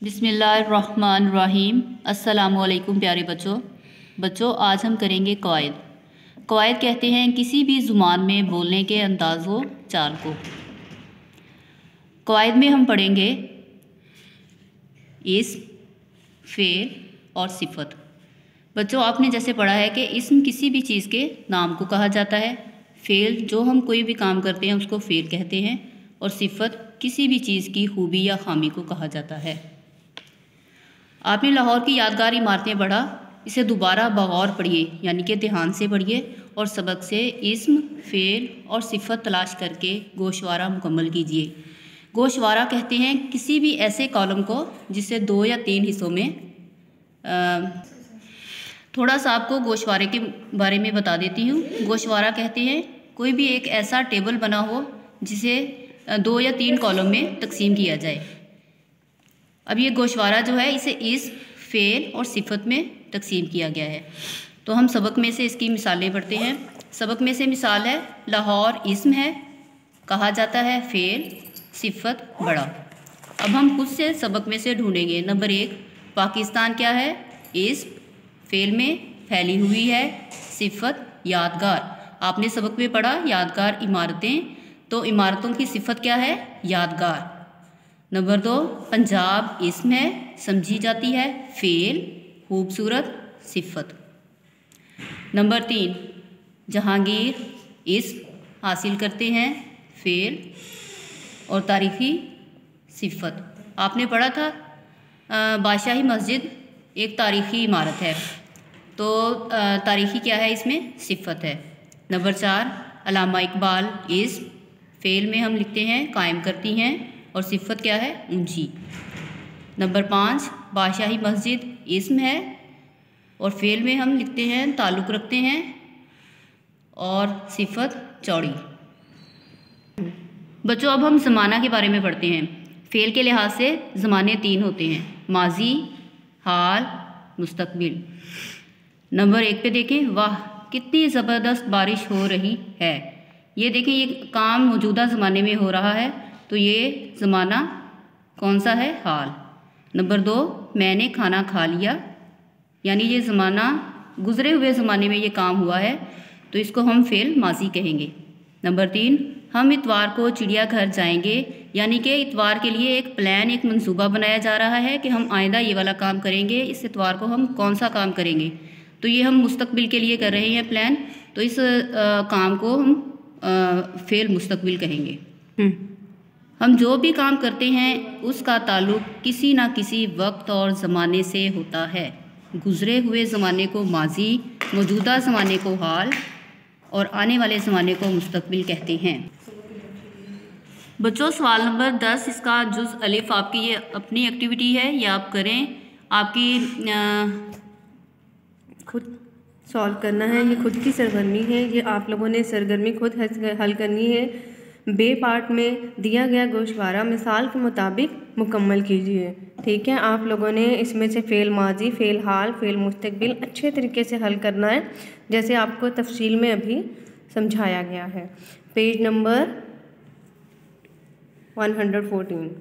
बिस्मिल्लाहिर्रहमानिर्रहीम। अस्सलामुअलैकुम प्यारे बच्चों आज हम करेंगे कवायद। कवायद कहते हैं किसी भी ज़ुबान में बोलने के अंदाज़ व चाल को। कवायद में हम पढ़ेंगे इस्म, फ़ेल और सिफ़त। बच्चों आपने जैसे पढ़ा है कि इस्म किसी भी चीज़ के नाम को कहा जाता है, फ़ेल जो हम कोई भी काम करते हैं उसको फ़ेल कहते हैं, और सिफ़त किसी भी चीज़ की खूबी या खामी को कहा जाता है। आपने लाहौर की यादगार इमारतें पढ़ा, इसे दोबारा बगौर पढ़िए यानी कि ध्यान से पढ़िए और सबक से इस्म, फ़ेल और सिफ़त तलाश करके गोशवारा मुकम्मल कीजिए। गोशवारा कहते हैं किसी भी ऐसे कॉलम को जिसे 2 या 3 हिस्सों में थोड़ा सा आपको गोशवारे के बारे में बता देती हूँ। गोशवारा कहते हैं कोई भी एक ऐसा टेबल बना हो जिसे 2 या 3 कॉलम में तकसीम किया जाए। अब ये गोशवारा जो है इसे इस्म, फ़ेल और सिफ़त में तकसीम किया गया है। तो हम सबक में से इसकी मिसालें पढ़ते हैं। सबक में से मिसाल है लाहौर इस्म है, कहा जाता है फ़ेल, सिफ़त बड़ा। अब हम खुद से सबक में से ढूंढेंगे। नंबर 1 पाकिस्तान क्या है? इस्म, फ़ेल में फैली हुई है, सिफ़त यादगार। आपने सबक में पढ़ा यादगार इमारतें, तो इमारतों की सिफ़त क्या है? यादगार। नंबर 2 पंजाब इस्म है, समझी जाती है, फ़ेल खूबसूरत, सिफ़त। नंबर 3 जहांगीर इस्म, हासिल करते हैं, फ़ेल और तारीख़ी, सिफ़त। आपने पढ़ा था बादशाही मस्जिद एक तारीख़ी इमारत है, तो तारीख़ी क्या है? इसमें सिफ़त है। नंबर 4 अल्लामा इकबाल इस्म, फ़ेल में हम लिखते हैं कायम करती हैं, और सिफ़त क्या है? ऊंची। नंबर 5 बादशाही मस्जिद इस्म है और फ़ेल में हम लिखते हैं ताल्लुक़ रखते हैं, और सिफ़त चौड़ी। बच्चों अब हम ज़माना के बारे में पढ़ते हैं। फ़ेल के लिहाज से ज़माने 3 होते हैं, माजी, हाल, मुस्तक़बिल। नंबर 1 पे देखें, वाह कितनी ज़बरदस्त बारिश हो रही है। ये देखें ये काम मौजूदा ज़माने में हो रहा है, तो ये ज़माना कौन सा है? हाल। नंबर 2 मैंने खाना खा लिया, यानी ये ज़माना गुज़रे हुए ज़माने में ये काम हुआ है, तो इसको हम फ़ेल माजी कहेंगे। नंबर 3 हम इतवार को चिड़ियाघर जाएंगे, यानी कि इतवार के लिए एक प्लान, एक मंसूबा बनाया जा रहा है कि हम आइंदा ये वाला काम करेंगे, इस इतवार को हम कौन सा काम करेंगे, तो ये हम मुस्तक़बिल के लिए कर रहे हैं प्लान, तो इस काम को हम फ़ेल मुस्तक़बिल कहेंगे। हम जो भी काम करते हैं उसका ताल्लुक़ किसी न किसी वक्त और ज़माने से होता है। गुज़रे हुए ज़माने को माजी, मौजूदा ज़माने को हाल और आने वाले ज़माने को मुस्तक़बिल कहते हैं। बच्चों सवाल नंबर 10, इसका जुज़ अलिफ आपकी ये अपनी एक्टिविटी है, ये आप करें, आपकी खुद सॉल्व करना है, ये खुद की सरगर्मी है, ये आप लोगों ने सरगर्मी खुद हल करनी है। बे पार्ट में दिया गया गोशवारा मिसाल के मुताबिक मुकम्मल कीजिए। ठीक है, आप लोगों ने इसमें से फ़ेल माजी, फ़ेल हाल, फ़ेल मुस्तक़बिल अच्छे तरीके से हल करना है, जैसे आपको तफसील में अभी समझाया गया है। Page number 114।